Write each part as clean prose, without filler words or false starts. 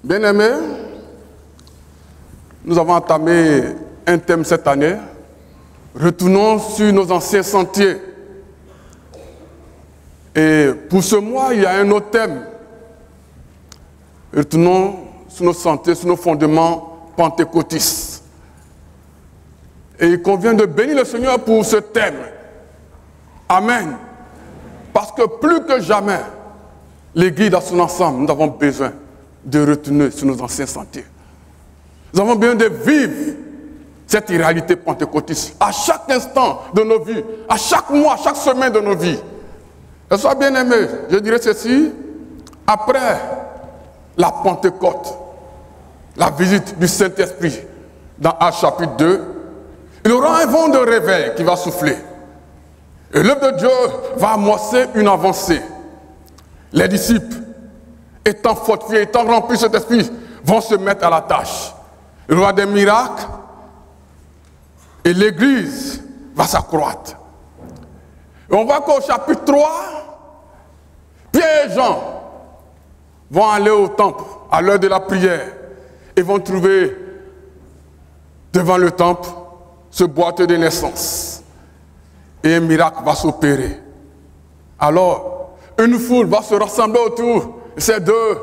Bien-aimés, nous avons entamé un thème cette année. Retournons sur nos anciens sentiers. Et pour ce mois, il y a un autre thème. Retournons sur nos sentiers, sur nos fondements pentecôtistes. Et il convient de bénir le Seigneur pour ce thème. Amen. Parce que plus que jamais, l'Église dans son ensemble, nous avons besoin de retourner sur nos anciens sentiers. Nous avons besoin de vivre cette réalité pentecôtiste à chaque instant de nos vies, à chaque mois, à chaque semaine de nos vies. Et sois bien aimé, je dirais ceci, après la Pentecôte, la visite du Saint-Esprit dans Actes chapitre 2, il y aura un vent de réveil qui va souffler. Et l'œuvre de Dieu va amorcer une avancée. Les disciples, étant fortifiés, étant remplis de cet esprit, vont se mettre à la tâche. Il y aura des miracles et l'Église va s'accroître. Et on voit qu'au chapitre 3, Pierre et Jean vont aller au temple à l'heure de la prière et vont trouver devant le temple ce boîtier de naissance. Et un miracle va s'opérer. Alors, une foule va se rassembler autour de ces deux,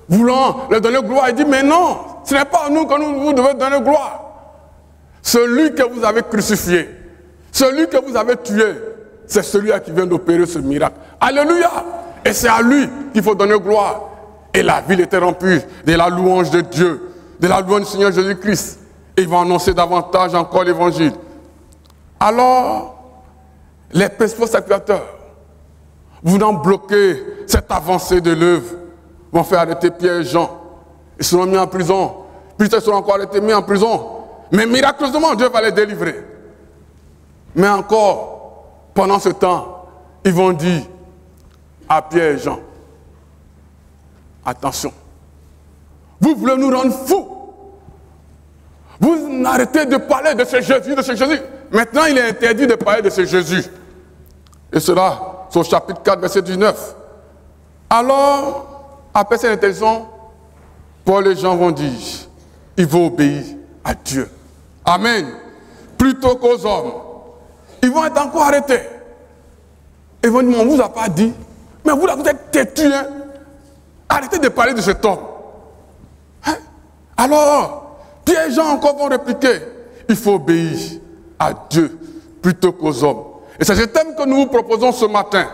voulant leur donner gloire. Il dit, mais non, ce n'est pas à nous que vous devez donner gloire. Celui que vous avez crucifié, celui que vous avez tué, c'est celui-là qui vient d'opérer ce miracle. Alléluia! Et c'est à lui qu'il faut donner gloire. Et la ville était remplie de la louange de Dieu, de la louange du Seigneur Jésus-Christ. Et ils vont annoncer davantage encore l'évangile. Alors, les principaux sacrificateurs, voulant bloquer cette avancée de l'œuvre, vont faire arrêter Pierre et Jean. Ils seront mis en prison. Puis ils seront encore arrêtés, mis en prison. Mais miraculeusement, Dieu va les délivrer. Mais encore, pendant ce temps, ils vont dire à Pierre et Jean, attention, vous voulez nous rendre fous. Vous arrêtez de parler de ce Jésus, de ce Jésus. Maintenant, il est interdit de parler de ce Jésus. Et cela, c'est au chapitre 4, verset 19. Alors, après cette interdiction, Paul et Jean vont dire, il faut obéir à Dieu. Amen. Plutôt qu'aux hommes. Ils vont être encore arrêtés. Ils vont dire, on ne vous a pas dit. Mais vous là, vous êtes têtus. Hein? Arrêtez de parler de cet homme. Hein? Alors, Pierre et Jean encore vont répliquer, il faut obéir à Dieu plutôt qu'aux hommes. Et c'est ce thème que nous vous proposons ce matin.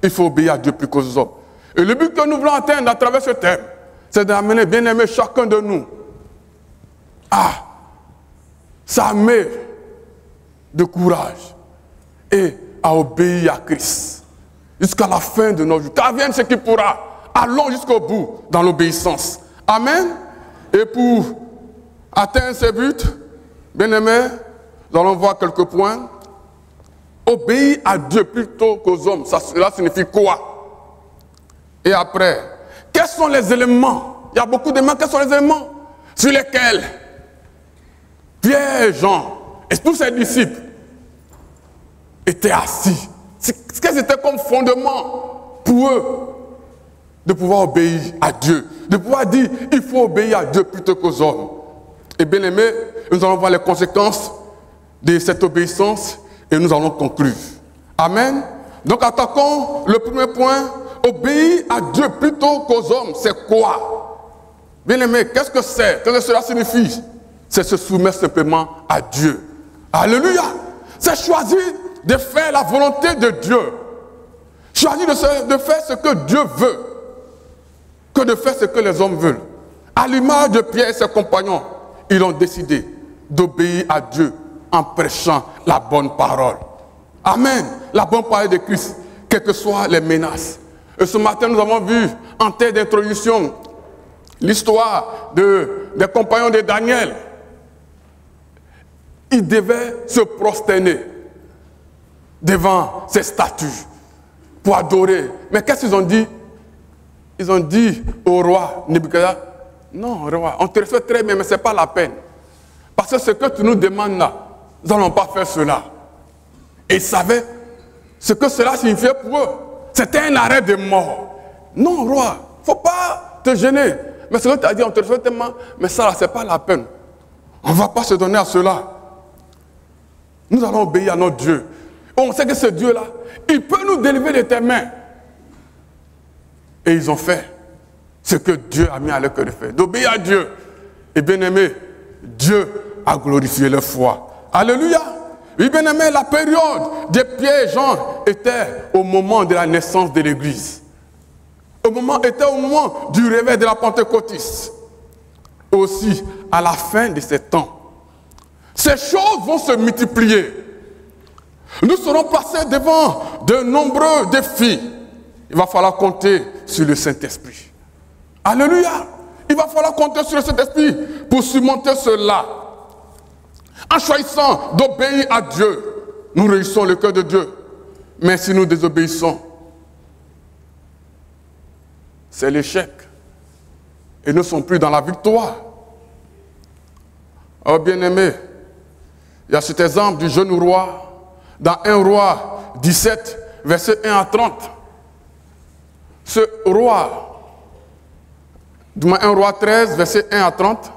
Il faut obéir à Dieu plus qu'aux hommes. Et le but que nous voulons atteindre à travers ce thème, c'est d'amener, bien aimé, chacun de nous à s'armer de courage et à obéir à Christ jusqu'à la fin de nos jours. Car vienne ce qui pourra. Allons jusqu'au bout dans l'obéissance. Amen. Et pour atteindre ces buts, bien aimé, nous allons voir quelques points. Obéir à Dieu plutôt qu'aux hommes, cela signifie quoi? Et après, quels sont les éléments? Il y a beaucoup d'éléments. Quels sont les éléments sur lesquels Pierre et Jean et tous ses disciples étaient assis? Qu'est-ce que c'était comme fondement pour eux de pouvoir obéir à Dieu? De pouvoir dire, il faut obéir à Dieu plutôt qu'aux hommes. Et bien aimé, nous allons voir les conséquences de cette obéissance et nous allons conclure. Amen. Donc attaquons le premier point. Obéir à Dieu plutôt qu'aux hommes, c'est quoi? Bien aimé, qu'est-ce que c'est? Qu'est-ce que cela signifie? C'est se soumettre simplement à Dieu. Alléluia. C'est choisir de faire la volonté de Dieu. Choisir de faire ce que Dieu veut que de faire ce que les hommes veulent. À l'image de Pierre et ses compagnons, ils ont décidé d'obéir à Dieu en prêchant la bonne parole. Amen. La bonne parole de Christ, quelles que soient les menaces. Et ce matin, nous avons vu en tête d'introduction l'histoire des compagnons de Daniel. Ils devaient se prosterner devant ces statues pour adorer. Mais qu'est-ce qu'ils ont dit? Ils ont dit au roi Nebuchadnezzar, non, roi, on te reçoit très bien, mais ce n'est pas la peine. Parce que ce que tu nous demandes là, nous n'allons pas faire cela. Et ils savaient ce que cela signifiait pour eux. C'était un arrêt de mort. Non, roi, il ne faut pas te gêner. mais ce que tu as dit, on te respecte tellement, mais ça, là, ce n'est pas la peine. On ne va pas se donner à cela. Nous allons obéir à notre Dieu. On sait que ce Dieu-là, il peut nous délivrer de tes mains. Et ils ont fait ce que Dieu a mis à leur cœur de faire, d'obéir à Dieu. Et bien aimé, Dieu a glorifié leur foi. Alléluia. Oui, bien aimé, la période de Pierre et Jean était au moment de la naissance de l'Église. Était au moment du réveil de la Pentecôtiste. Aussi, à la fin de ces temps, ces choses vont se multiplier. Nous serons placés devant de nombreux défis. Il va falloir compter sur le Saint-Esprit. Alléluia. Il va falloir compter sur le Saint-Esprit pour surmonter cela. En choisissant d'obéir à Dieu, nous réussissons le cœur de Dieu. Mais si nous désobéissons, c'est l'échec. Et nous ne sommes plus dans la victoire. Oh bien-aimé, il y a cet exemple du jeune roi, dans 1 Roi 17, verset 1 à 30. Ce roi, du moins 1 Roi 13, verset 1 à 30,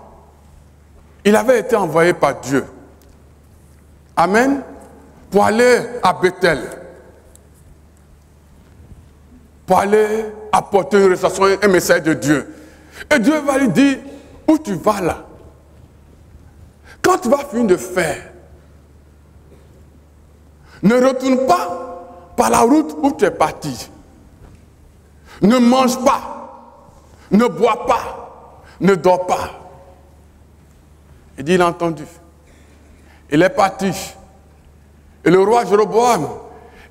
il avait été envoyé par Dieu. Amen. Pour aller à Bethel. Pour aller apporter une restauration, un message de Dieu. Et Dieu va lui dire, où tu vas là? Quand tu vas finir de faire, ne retourne pas par la route où tu es parti. Ne mange pas, ne bois pas, ne dors pas. Il dit, il a entendu. Il est parti. Et le roi Jéroboam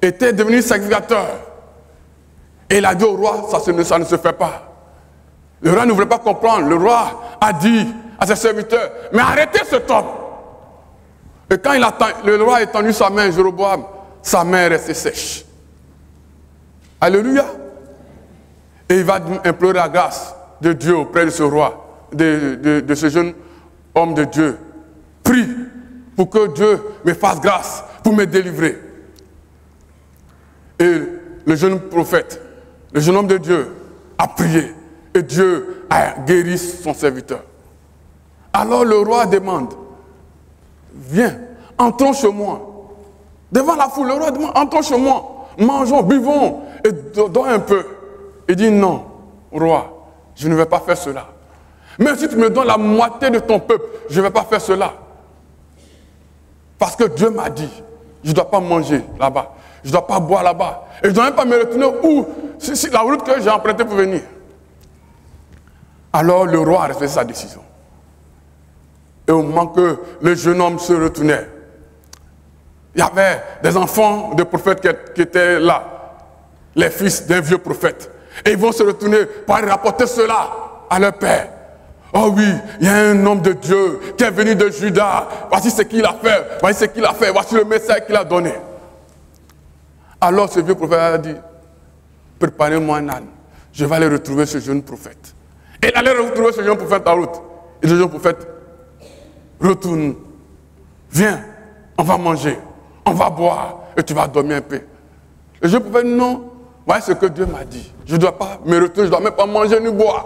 était devenu sacrificateur. Et il a dit au roi, ça ne se fait pas. Le roi ne voulait pas comprendre. Le roi a dit à ses serviteurs, mais arrêtez cet homme. Et quand le roi a étendu sa main, Jéroboam, sa main est restée sèche. Alléluia. Et il va implorer la grâce de Dieu auprès de ce roi, de ce jeune homme de Dieu. Prie pour que Dieu me fasse grâce, pour me délivrer. Et le jeune prophète, le jeune homme de Dieu, a prié. Et Dieu a guéri son serviteur. Alors le roi demande, viens, entrons chez moi. Devant la foule, le roi demande, entrons chez moi, mangeons, buvons, et dors un peu. Il dit, non, roi, je ne vais pas faire cela. Même si tu me donnes la moitié de ton peuple, je ne vais pas faire cela. Parce que Dieu m'a dit, je ne dois pas manger là-bas, je ne dois pas boire là-bas, et je ne dois même pas me retourner où, la route que j'ai empruntée pour venir. Alors le roi a respecté sa décision. Et au moment que le jeune homme se retournait, il y avait des enfants de prophètes qui étaient là, les fils d'un vieux prophète. Et ils vont se retourner pour aller rapporter cela à leur père. Oh oui, il y a un homme de Dieu qui est venu de Juda. Voici ce qu'il a fait, voici ce qu'il a fait, voici le message qu'il a donné. Alors ce vieux prophète a dit, préparez-moi un âne, je vais aller retrouver ce jeune prophète. Et il allait retrouver ce jeune prophète en route. Et le jeune prophète retourne, viens, on va manger, on va boire, et tu vas dormir un peu. Le jeune prophète, non, voici ce que Dieu m'a dit. Je ne dois pas me retourner, je ne dois même pas manger ni boire.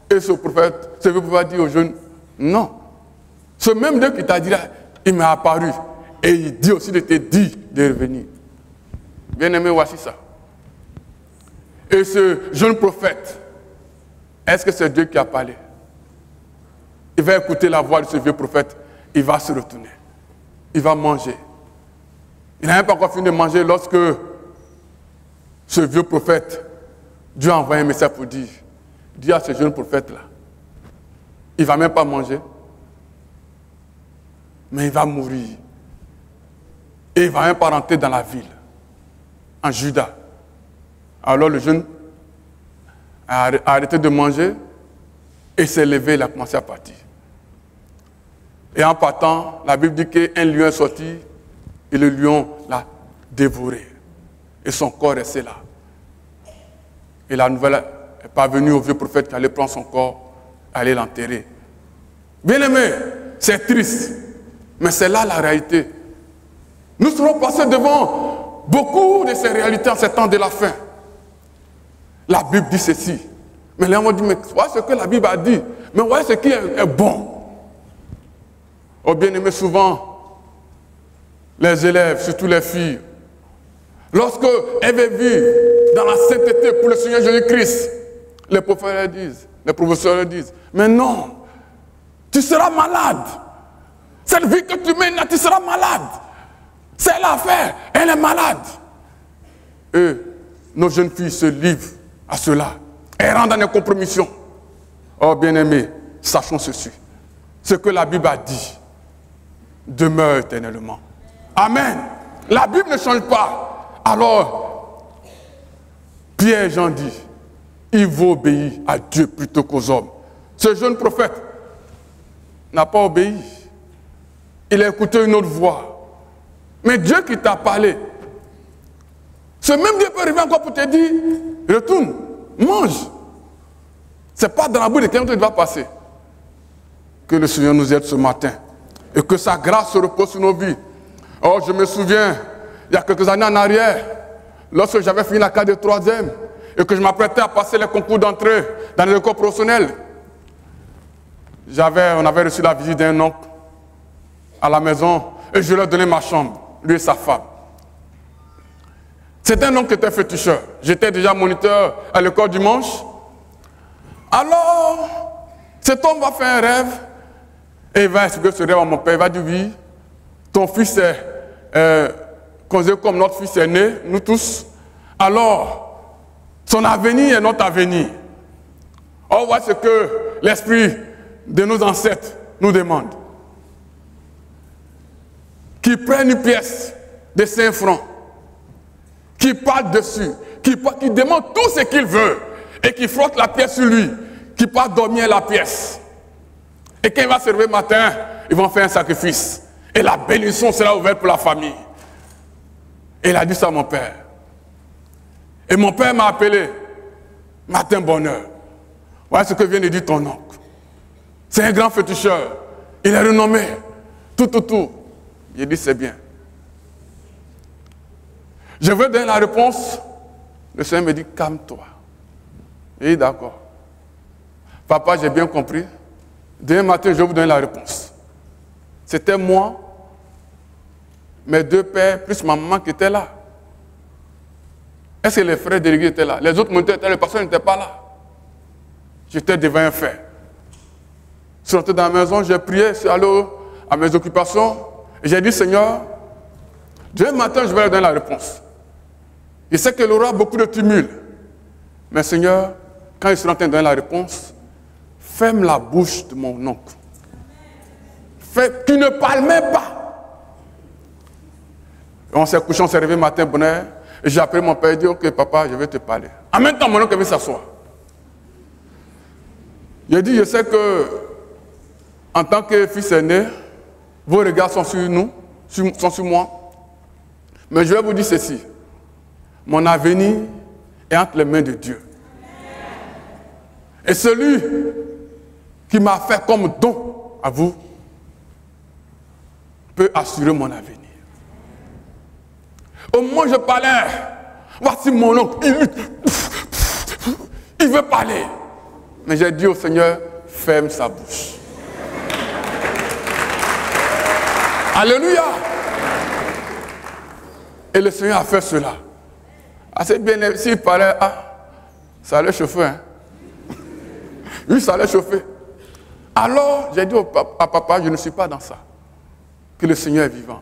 Et ce vieux prophète dit au jeune, non. Ce même Dieu qui t'a dit là, il m'est apparu. Et il dit aussi de te dire de revenir. Bien aimé, voici ça. Et ce jeune prophète, est-ce que c'est Dieu qui a parlé? Il va écouter la voix de ce vieux prophète, il va se retourner. Il va manger. Il n'a même pas encore fini de manger lorsque ce vieux prophète, Dieu a envoyé un message pour dire, dis à ce jeune prophète-là, il ne va même pas manger, mais il va mourir. Et il ne va même pas rentrer dans la ville, en Juda. Alors le jeune a arrêté de manger et s'est levé, il a commencé à partir. Et en partant, la Bible dit qu'un lion est sorti et le lion l'a dévoré. Et son corps est resté là. Et la nouvelle est parvenue au vieux prophète qui allait prendre son corps, aller l'enterrer. Bien aimé, c'est triste, mais c'est là la réalité. Nous serons passés devant beaucoup de ces réalités en ces temps de la fin. La Bible dit ceci, Mais les gens vont dire, mais voilà ce que la Bible a dit. Mais voilà ce qui est bon. Oh bien-aimé, souvent, les élèves, surtout les filles, lorsque elles veulent vivre dans la sainteté pour le Seigneur Jésus-Christ, les prophètes leur disent, les professeurs leur disent, mais non, tu seras malade. Cette vie que tu mènes là, tu seras malade. C'est l'affaire, elle est malade. Et nos jeunes filles se livrent à cela. Elles rentrent dans des compromissions. Oh bien-aimés, sachons ceci. Ce que la Bible a dit demeure éternellement. Amen. La Bible ne change pas. Alors, Pierre et Jean dit, il vaut obéir à Dieu plutôt qu'aux hommes. Ce jeune prophète n'a pas obéi. Il a écouté une autre voix. Mais Dieu qui t'a parlé, ce même Dieu peut arriver encore pour te dire, retourne, mange. Ce n'est pas dans la bouche de quelqu'un que tu vas passer. Que le Seigneur nous aide ce matin. Et que sa grâce se repose sur nos vies. Oh, je me souviens, il y a quelques années en arrière, lorsque j'avais fini la classe de 3e, et que je m'apprêtais à passer les concours d'entrée dans les écoles professionnelles, on avait reçu la visite d'un oncle à la maison, et je lui ai donné ma chambre, lui et sa femme. C'était un oncle qui était féticheur. J'étais déjà moniteur à l'école dimanche. Alors, cet homme va faire un rêve, et il va expliquer ce rêve à mon père. Il va dire, oui, ton fils est considéré comme notre fils est né, nous tous. Alors, son avenir est notre avenir. On voit ce que l'esprit de nos ancêtres nous demande. Qui prenne une pièce de 5 francs, qui parte dessus, qui demande tout ce qu'il veut, et qui frotte la pièce sur lui, qui part dormir la pièce. Et quand il va se lever le matin, ils vont faire un sacrifice. Et la bénédiction sera ouverte pour la famille. Et il a dit ça à mon père. Et mon père m'a appelé, matin bonheur. Voilà ce que vient de dire ton oncle. C'est un grand féticheur. Il est renommé. Tout. J'ai dit c'est bien. Je veux donner la réponse. Le Seigneur me dit calme-toi. J'ai dit d'accord. Papa, j'ai bien compris. Demain matin, je vais vous donner la réponse. C'était moi, mes 2 pères, plus ma maman qui étaient là. Est-ce que les frères délégués étaient là? Les autres moniteurs étaient là, les pasteurs n'étaient pas là. J'étais devant un fait. Je suis rentré dans la maison, j'ai prié, je suis allé à mes occupations, et j'ai dit, Seigneur, demain matin, je vais leur donner la réponse. Je sais qu'il y aura beaucoup de tumulte. Mais Seigneur, quand je suis en train de donner la réponse, ferme la bouche de mon oncle. Qui ne parle même pas. Et on s'est couché, on s'est réveillé matin, bonheur. Et j'ai appelé mon père et dit, ok papa, je vais te parler. En même temps, mon oncle vient s'asseoir. J'ai dit, je sais que, en tant que fils aîné, vos regards sont sur nous, sont sur moi. Mais je vais vous dire ceci. Mon avenir est entre les mains de Dieu. Et celui qui m'a fait comme don à vous peut assurer mon avenir. Au moment où je parlais, voici mon oncle, il veut parler. Mais j'ai dit au Seigneur, ferme sa bouche. Alléluia. Et le Seigneur a fait cela. Assez bien, s'il parlait, ça allait chauffer. Hein? Oui, ça allait chauffer. Alors, j'ai dit à papa, je ne suis pas dans ça. Que le Seigneur est vivant.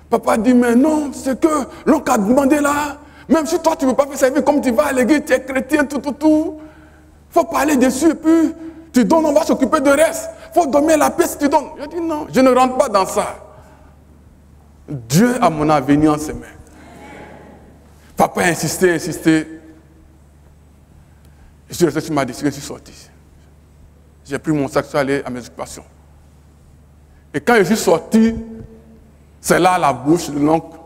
Papa dit, mais non, c'est que l'oncle a demandé là, même si toi tu ne veux pas faire servir comme tu vas à l'église, tu es chrétien, tout. Il faut parler dessus et puis tu donnes, on va s'occuper de reste. Il faut dormir la paix si tu donnes. Je dis non, je ne rentre pas dans ça. Dieu a mon avenir en ses mains. Papa a insisté. Je suis resté sur ma décision, je suis sorti. J'ai pris mon sac, je suis allé à mes occupations. Et quand je suis sorti, c'est là la bouche de l'oncle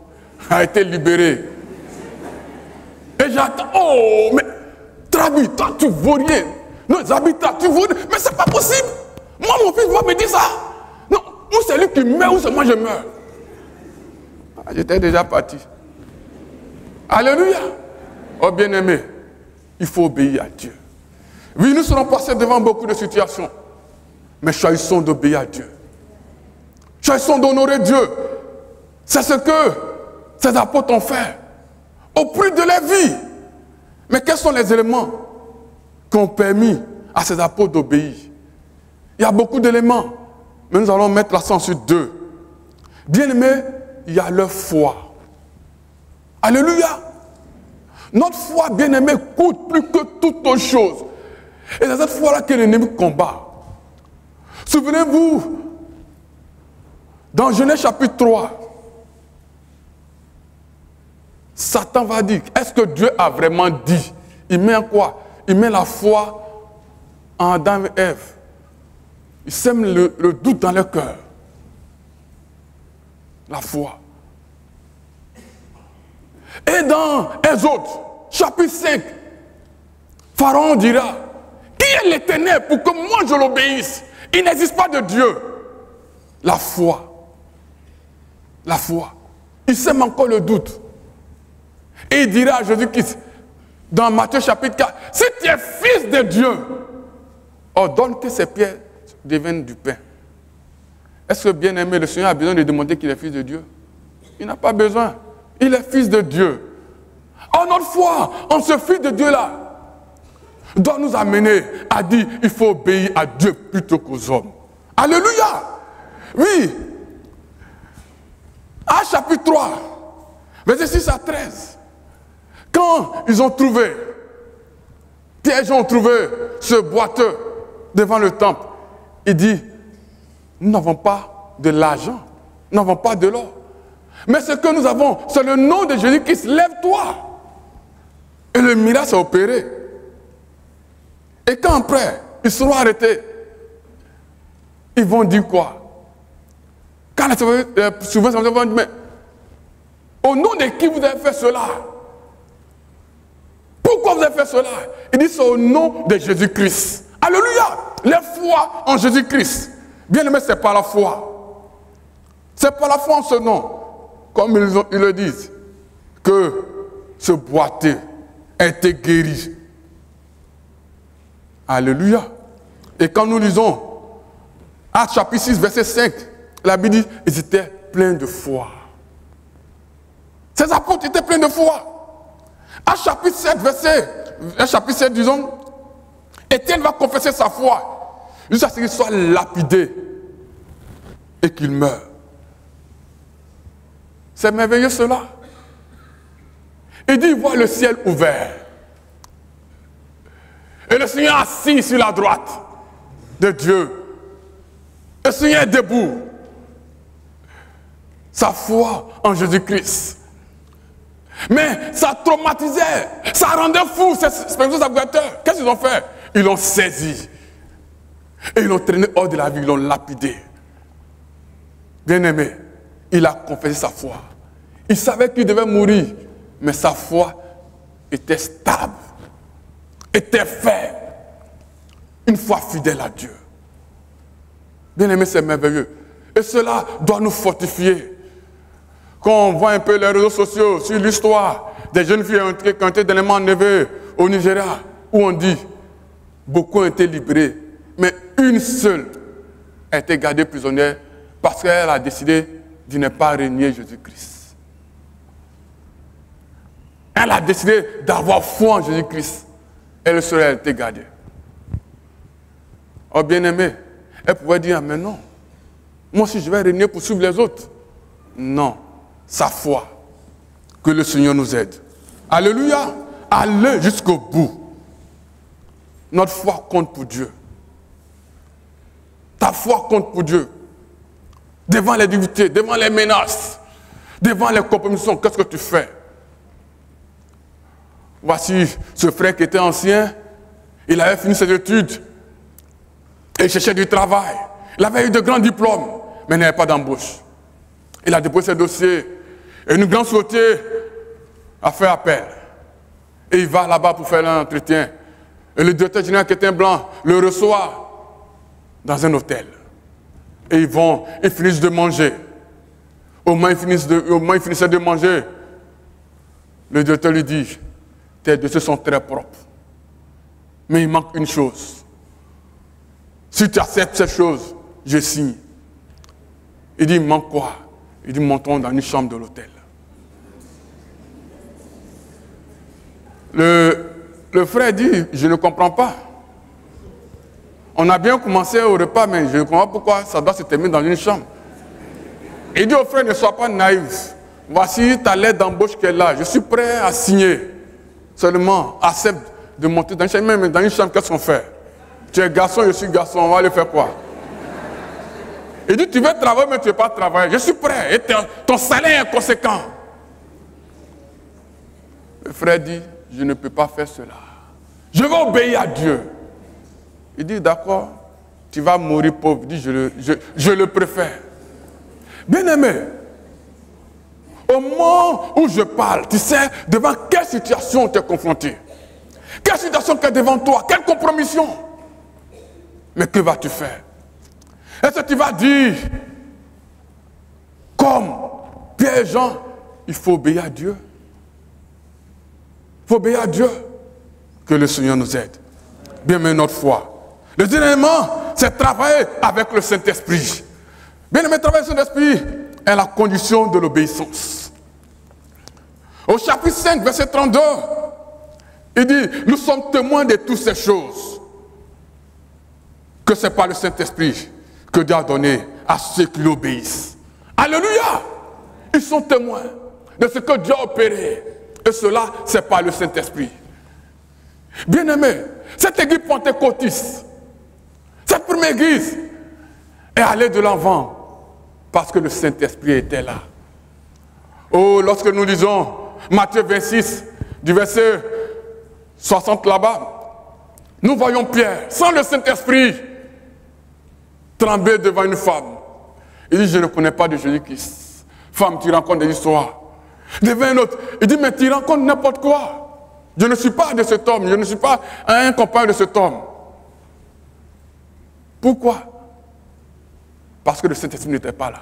a été libérée. Et j'attends, oh, mais Trabi, toi tu vaux rien. Non, Zabita, tu vaux rien. Mais c'est pas possible. Moi, mon fils va me dire ça. Non, ou c'est lui qui meurt, ou c'est moi je meurs. J'étais déjà parti. Alléluia. Oh bien-aimé, il faut obéir à Dieu. Oui, nous serons passés devant beaucoup de situations. Mais choisissons d'obéir à Dieu. Choisissons d'honorer Dieu. C'est ce que ces apôtres ont fait. Au prix de leur vie. Mais quels sont les éléments qui ont permis à ces apôtres d'obéir? Il y a beaucoup d'éléments. Mais nous allons mettre l'accent sur deux. Bien aimé, il y a leur foi. Alléluia. Notre foi, bien aimé, coûte plus que toute autre chose. Et c'est cette foi-là que l'ennemi combat. Souvenez-vous, dans Genèse chapitre 3, Satan va dire, est-ce que Dieu a vraiment dit? Il met en quoi? Il met la foi en Adam et Ève. Il sème le doute dans leur cœur. La foi. Et dans Exode, chapitre 5, Pharaon dira, qui est l'Éternel pour que moi je l'obéisse? Il n'existe pas de Dieu. La foi. La foi. Il sème encore le doute. Et il dira à Jésus-Christ, dans Matthieu chapitre 4, si tu es fils de Dieu, ordonne que ces pierres deviennent du pain. Est-ce que, bien aimé, le Seigneur a besoin de demander qu'il est fils de Dieu? Il n'a pas besoin. Il est fils de Dieu. En notre foi, en ce fils de Dieu-là, doit nous amener à dire il faut obéir à Dieu plutôt qu'aux hommes. Alléluia! Oui. Actes chapitre 3, versets 6 à 13. Quand ils ont trouvé, Pierre et Jean ont trouvé ce boiteux devant le temple, il dit, nous n'avons pas de l'argent, nous n'avons pas de l'or. Mais ce que nous avons, c'est le nom de Jésus-Christ. Lève-toi. Et le miracle s'est opéré. Et quand après, ils seront arrêtés, ils vont dire quoi? Quand souvent, ils vont dire, mais au nom de qui vous avez fait cela? Pourquoi vous avez fait cela? Il dit, c'est au nom de Jésus-Christ. Alléluia! Les foi en Jésus-Christ. Bien aimé, c'est par la foi. C'est par la foi en ce nom, comme ils le disent, que ce boiteux a été guéri. Alléluia. Et quand nous lisons Actes chapitre 6, verset 5, la Bible dit, ils étaient pleins de foi. Ces apôtres étaient pleins de foi. Actes chapitre 7, chapitre 7, disons, Étienne va confesser sa foi jusqu'à ce qu'il soit lapidé et qu'il meure. C'est merveilleux cela. Il dit, il voit le ciel ouvert. Et le Seigneur assis sur la droite de Dieu. Le Seigneur est debout. Sa foi en Jésus-Christ. Mais ça traumatisait, ça rendait fou ces saboteur. Qu'est-ce qu'ils ont fait? Ils l'ont saisi. Et ils l'ont traîné hors de la vie, ils l'ont lapidé. Bien-aimé, il a confessé sa foi. Il savait qu'il devait mourir, mais sa foi était stable, était ferme. Une foi fidèle à Dieu. Bien-aimé, c'est merveilleux. Et cela doit nous fortifier. Quand on voit un peu les réseaux sociaux sur l'histoire des jeunes filles qui ont été dernièrement enlevées au Nigeria, où on dit beaucoup ont été libérés, mais une seule a été gardée prisonnière parce qu'elle a décidé de ne pas renier Jésus-Christ. Elle a décidé d'avoir foi en Jésus-Christ. Elle seule a été gardée. Oh bien-aimé, elle pouvait dire, mais non, moi aussi je vais renier pour suivre les autres. Non. Sa foi, que le Seigneur nous aide. Alléluia, allez jusqu'au bout. Notre foi compte pour Dieu. Ta foi compte pour Dieu. Devant les difficultés, devant les menaces, devant les compromissions, qu'est-ce que tu fais? Voici ce frère qui était ancien, il avait fini ses études, et il cherchait du travail. Il avait eu de grands diplômes, mais il n'avait pas d'embauche. Il a déposé ses dossiers. Et une grande société a fait appel. Et il va là-bas pour faire l'entretien. Et le directeur général qui était un blanc le reçoit dans un hôtel. Et ils finissent de manger. Au moins ils finissaient de manger. Le directeur lui dit, tes dossiers sont très propres. Mais il manque une chose. Si tu acceptes cette chose, je signe. Il dit, il manque quoi? Il dit, montons dans une chambre de l'hôtel. Le frère dit, je ne comprends pas. On a bien commencé au repas, mais je ne comprends pas pourquoi ça doit se terminer dans une chambre. Il dit au frère, ne sois pas naïf. Voici ta lettre d'embauche qui est là. Je suis prêt à signer. Seulement, accepte de monter dans une chambre. Même dans une chambre, qu'est-ce qu'on fait? Tu es garçon, je suis garçon, on va aller faire quoi? Il dit, tu veux travailler, mais tu ne veux pas travailler. Je suis prêt. Et ton salaire est conséquent. Le frère dit, je ne peux pas faire cela. Je vais obéir à Dieu. Il dit, d'accord, tu vas mourir pauvre. Il dit, je le préfère. Bien-aimé, au moment où je parle, tu sais devant quelle situation tu es confronté? Quelle situation qui est devant toi? Quelle compromission? Mais que vas-tu faire? Est-ce que tu vas dire, comme Pierre et Jean, il faut obéir à Dieu? Il faut obéir à Dieu. Que le Seigneur nous aide. Bien, mais notre foi. Le deuxième élément, c'est travailler avec le Saint-Esprit. Bien aimé, travailler avec le Saint-Esprit est la condition de l'obéissance. Au chapitre 5, verset 32, il dit, nous sommes témoins de toutes ces choses. Que c'est par le Saint-Esprit que Dieu a donné à ceux qui l'obéissent. Alléluia! Ils sont témoins de ce que Dieu a opéré. Et cela, c'est par le Saint-Esprit. Bien aimé, cette église pentecôtiste, cette première église est allée de l'avant parce que le Saint-Esprit était là. Oh, lorsque nous lisons Matthieu 26, du verset 60 là-bas, nous voyons Pierre, sans le Saint-Esprit, trembler devant une femme. Il dit, je ne connais pas de Jésus-Christ. Femme, tu rencontres des histoires. Devant un autre, il dit, mais tu rencontres n'importe quoi. Je ne suis pas de cet homme, je ne suis pas un compagnon de cet homme. Pourquoi? Parce que le Saint-Esprit n'était pas là.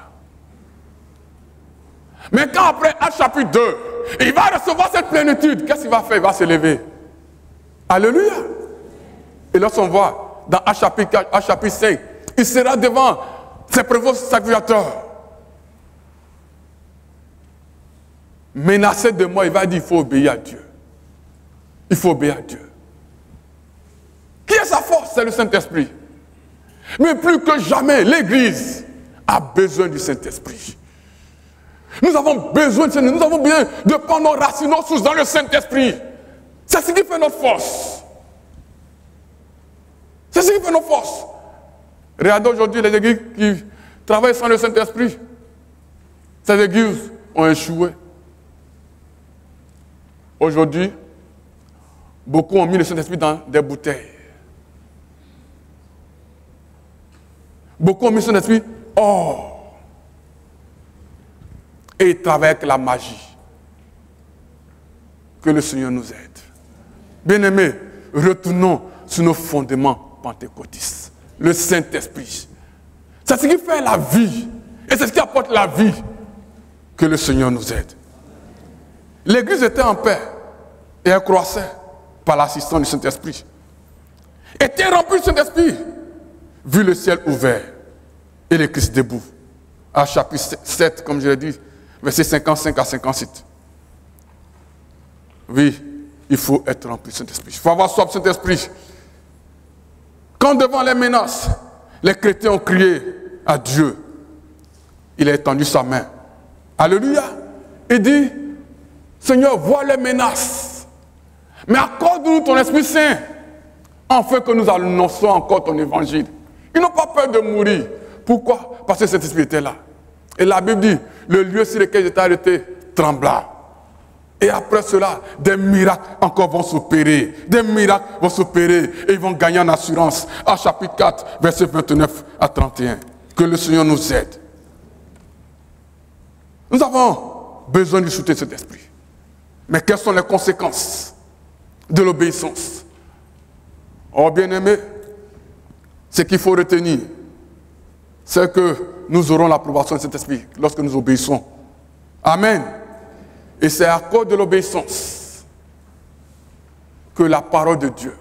Mais quand après, Actes chapitre 2, il va recevoir cette plénitude, qu'est-ce qu'il va faire? Il va se lever. Alléluia. Et lorsqu'on voit dans Actes chapitre 4, Actes chapitre 5, il sera devant ses prévôts sacrificateurs. Menacé de moi, il va dire, il faut obéir à Dieu. Il faut obéir à Dieu. Qui est sa force? C'est le Saint-Esprit. Mais plus que jamais, l'Église a besoin du Saint-Esprit. Nous avons besoin de Saint-Esprit. Nous avons besoin de prendre nos racines, nos sources dans le Saint-Esprit. C'est ce qui fait notre force. C'est ce qui fait nos forces. Regardez aujourd'hui les églises qui travaillent sans le Saint-Esprit. Ces églises ont échoué. Aujourd'hui, beaucoup ont mis le Saint-Esprit dans des bouteilles. Beaucoup ont mis le Saint-Esprit hors. Et ils travaillent avec la magie. Que le Seigneur nous aide. Bien-aimés, retournons sur nos fondements pentecôtistes. Le Saint-Esprit. C'est ce qui fait la vie. Et c'est ce qui apporte la vie. Que le Seigneur nous aide. L'Église était en paix. Et elle croissait par l'assistance du Saint-Esprit. Était remplie du Saint-Esprit. Vu le ciel ouvert et le Christ debout. À chapitre 7, comme je l'ai dit, versets 55 à 57. Oui, il faut être rempli du Saint-Esprit. Il faut avoir soif du Saint-Esprit. Quand devant les menaces, les chrétiens ont crié à Dieu, il a étendu sa main. Alléluia. Il dit, Seigneur, vois les menaces, mais accorde-nous ton Esprit Saint, afin que nous annonçons encore ton évangile. Ils n'ont pas peur de mourir. Pourquoi? Parce que cet esprit était là. Et la Bible dit, le lieu sur lequel j'étais arrêté trembla. Et après cela, des miracles encore vont s'opérer. Des miracles vont s'opérer et ils vont gagner en assurance. À chapitre 4, versets 29 à 31. Que le Seigneur nous aide. Nous avons besoin du soutien de cet esprit. Mais quelles sont les conséquences de l'obéissance? Oh bien-aimés, ce qu'il faut retenir, c'est que nous aurons l'approbation de cet esprit lorsque nous obéissons. Amen. Et c'est à cause de l'obéissance que la parole de Dieu,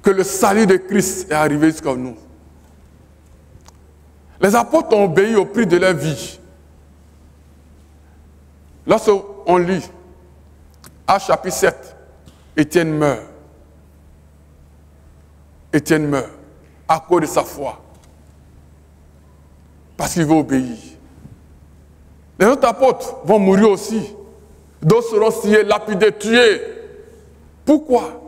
que le salut de Christ est arrivé jusqu'à nous. Les apôtres ont obéi au prix de leur vie. Lorsqu'on lit Actes chapitre 7, Étienne meurt. Étienne meurt à cause de sa foi. Parce qu'il veut obéir. Les autres apôtres vont mourir aussi. D'autres seront sciés, lapidés, tués. Pourquoi?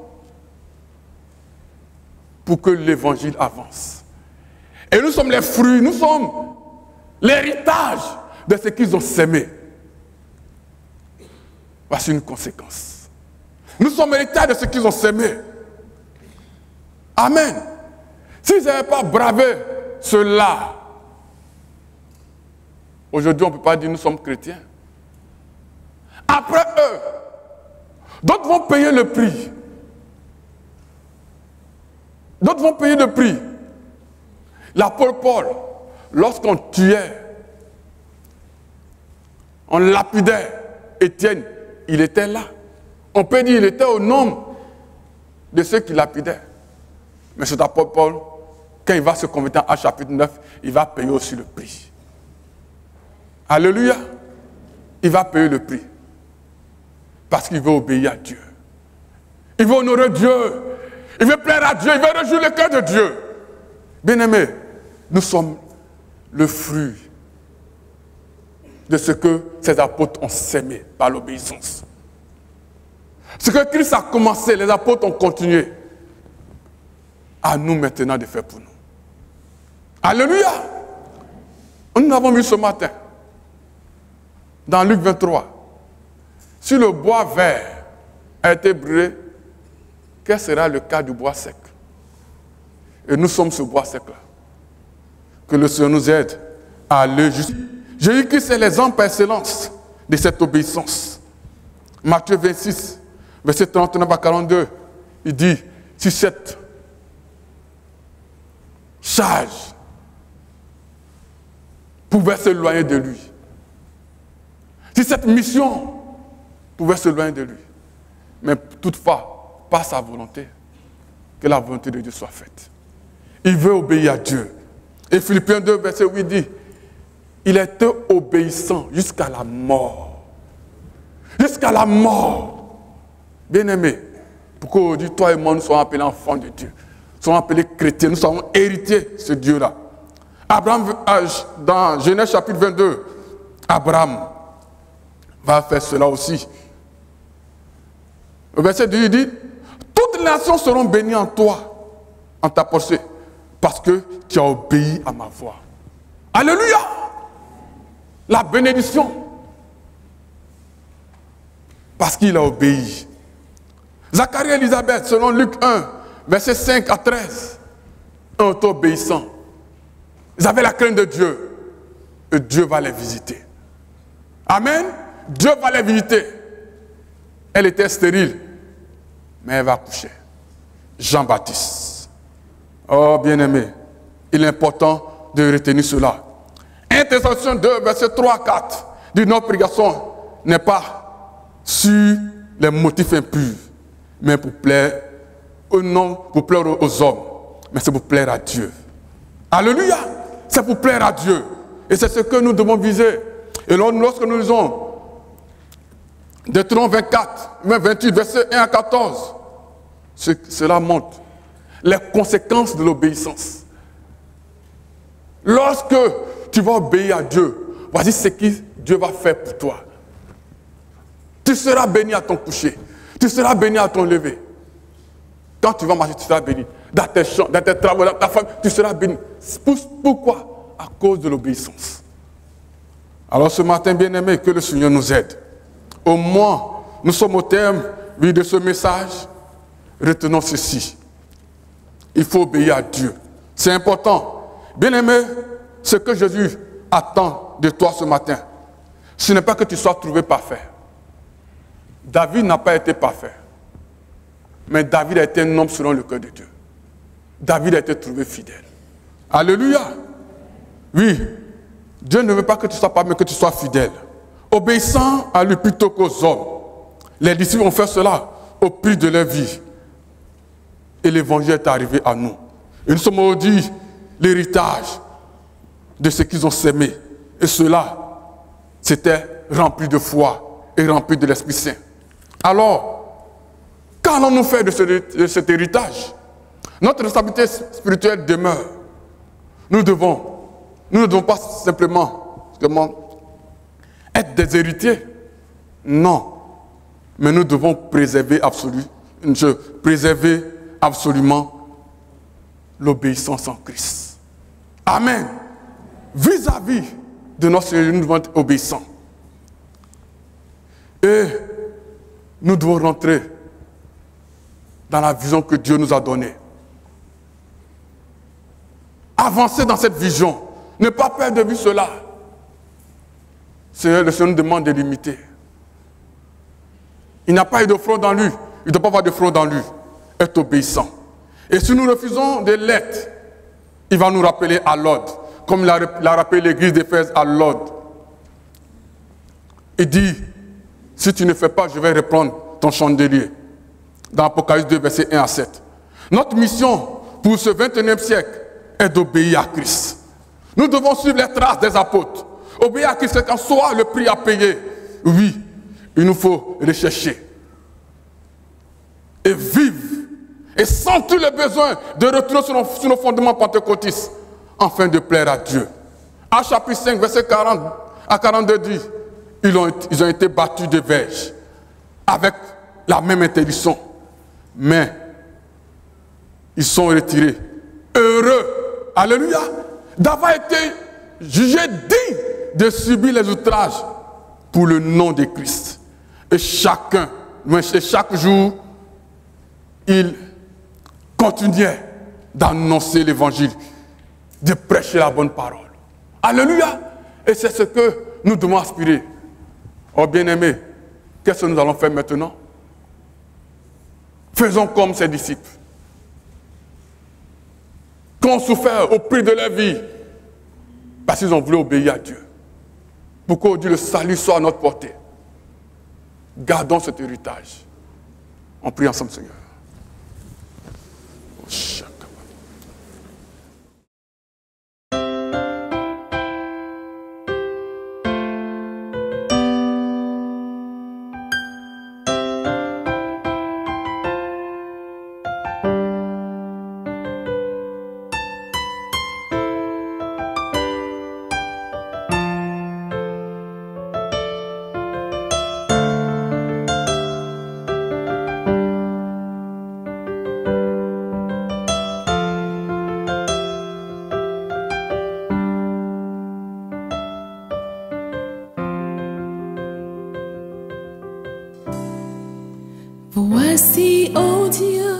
Pour que l'évangile avance. Et nous sommes les fruits, nous sommes l'héritage de ce qu'ils ont sémé. Voici une conséquence. Nous sommes l'héritage de ce qu'ils ont sémé. Amen. S'ils n'avaient pas bravé cela, aujourd'hui on ne peut pas dire nous sommes chrétiens. Après eux, d'autres vont payer le prix. D'autres vont payer le prix. L'apôtre Paul, lorsqu'on tuait, on lapidait Étienne, il était là. On peut dire qu'il était au nombre de ceux qui lapidaient. Mais cet apôtre Paul, quand il va se convertir à chapitre 9, il va payer aussi le prix. Alléluia. Il va payer le prix. Parce qu'il veut obéir à Dieu. Il veut honorer Dieu. Il veut plaire à Dieu. Il veut réjouir le cœur de Dieu. Bien-aimés, nous sommes le fruit de ce que ces apôtres ont sémé par l'obéissance. Ce que Christ a commencé, les apôtres ont continué. À nous maintenant de faire pour nous. Alléluia. Nous l'avons vu ce matin. Dans Luc 23. Si le bois vert a été brûlé, quel sera le cas du bois sec? Et nous sommes ce bois sec-là. Que le Seigneur nous aide à aller jusqu'à... Jésus-Christ est l'exemple par excellence de cette obéissance. Matthieu 26, verset 39 à 42, il dit, si cette charge pouvait s'éloigner de lui, si cette mission pouvait s'éloigner de lui, mais toutefois, pas sa volonté, que la volonté de Dieu soit faite. Il veut obéir à Dieu. Et Philippiens 2, verset 8 dit, il était obéissant jusqu'à la mort. Jusqu'à la mort. Bien-aimé, pourquoi aujourd'hui, toi et moi, nous sommes appelés enfants de Dieu. Nous sommes appelés chrétiens, nous sommes héritiers de ce Dieu-là. Abraham, dans Genèse chapitre 22, Abraham va faire cela aussi. Le verset 2 dit, toutes les nations seront bénies en toi, en ta pensée, parce que tu as obéi à ma voix. Alléluia! La bénédiction. Parce qu'il a obéi. Zacharie et Élisabeth, selon Luc 1, verset 5 à 13, ont été obéissants. Ils avaient la crainte de Dieu. Et Dieu va les visiter. Amen. Dieu va les visiter. Elle était stérile, mais elle va accoucher. Jean-Baptiste. Oh, bien-aimé, il est important de retenir cela. 1 Thessaloniciens 2, verset 3 à 4, dit notre prédication n'est pas sur les motifs impurs, mais pour plaire aux hommes, mais c'est pour plaire à Dieu. Alléluia! C'est pour plaire à Dieu. Et c'est ce que nous devons viser. Et lorsque nous lisons Deutéronome 24, 28, verset 1 à 14, cela montre les conséquences de l'obéissance. Lorsque tu vas obéir à Dieu, voici ce que Dieu va faire pour toi. Tu seras béni à ton coucher. Tu seras béni à ton lever. Quand tu vas marcher, tu seras béni. Dans tes champs, dans tes travaux, dans ta famille, tu seras béni. Pourquoi? À cause de l'obéissance. Alors ce matin, bien-aimé, que le Seigneur nous aide. Au moins, nous sommes au terme de ce message. Retenons ceci. Il faut obéir à Dieu. C'est important. Bien-aimé, ce que Jésus attend de toi ce matin, ce n'est pas que tu sois trouvé parfait. David n'a pas été parfait. Mais David a été un homme selon le cœur de Dieu. David a été trouvé fidèle. Alléluia. Oui, Dieu ne veut pas que tu sois parfait, mais que tu sois fidèle. Obéissant à lui plutôt qu'aux hommes. Les disciples ont fait cela au prix de leur vie. et l'évangile est arrivé à nous. Et nous sommes aujourd'hui l'héritage de ce qu'ils ont sémé. Et cela, c'était rempli de foi et rempli de l'Esprit Saint. Alors, qu'allons-nous faire de cet héritage? Notre responsabilité spirituelle demeure. Nous ne devons pas simplement être des héritiers. Non. Mais nous devons préserver absolument l'obéissance en Christ. Amen. Vis-à-vis de notre Seigneur, nous devons être obéissants. Et nous devons rentrer dans la vision que Dieu nous a donnée. Avancer dans cette vision. Ne pas perdre de vue cela. Le Seigneur nous demande de l'imiter. Il n'a pas eu de fraude en lui. Il ne doit pas avoir de fraude en lui. Être obéissant. Et si nous refusons de l'être, il va nous rappeler à l'ordre. Comme l'a rappelé l'église d'Éphèse à l'ordre. Il dit, si tu ne fais pas, je vais reprendre ton chandelier. Dans Apocalypse 2, versets 1 à 7. Notre mission pour ce 21e siècle est d'obéir à Christ. Nous devons suivre les traces des apôtres. Obéir à Christ, c'est qu'en soi le prix à payer. Oui, il nous faut rechercher. Et vivre. Et sentir le besoin de retourner sur nos fondements pentecôtistes. Afin de plaire à Dieu. Actes chapitre 5, verset 40 à 42 dit, ils ont été battus de verge. Avec la même interdiction. Mais ils sont retirés. Heureux, alléluia, d'avoir été jugés dignes de subir les outrages pour le nom de Christ. Et chaque jour, ils continuaient d'annoncer l'évangile, de prêcher la bonne parole. Alléluia. Et c'est ce que nous devons aspirer. Oh bien-aimés, qu'est-ce que nous allons faire maintenant? Faisons comme ces disciples. Qui ont souffert au prix de leur vie. Parce qu'ils ont voulu obéir à Dieu. Pour qu'aujourd'hui le salut soit à notre portée. Gardons cet héritage. On prie ensemble, Seigneur. Voici, ô Dieu,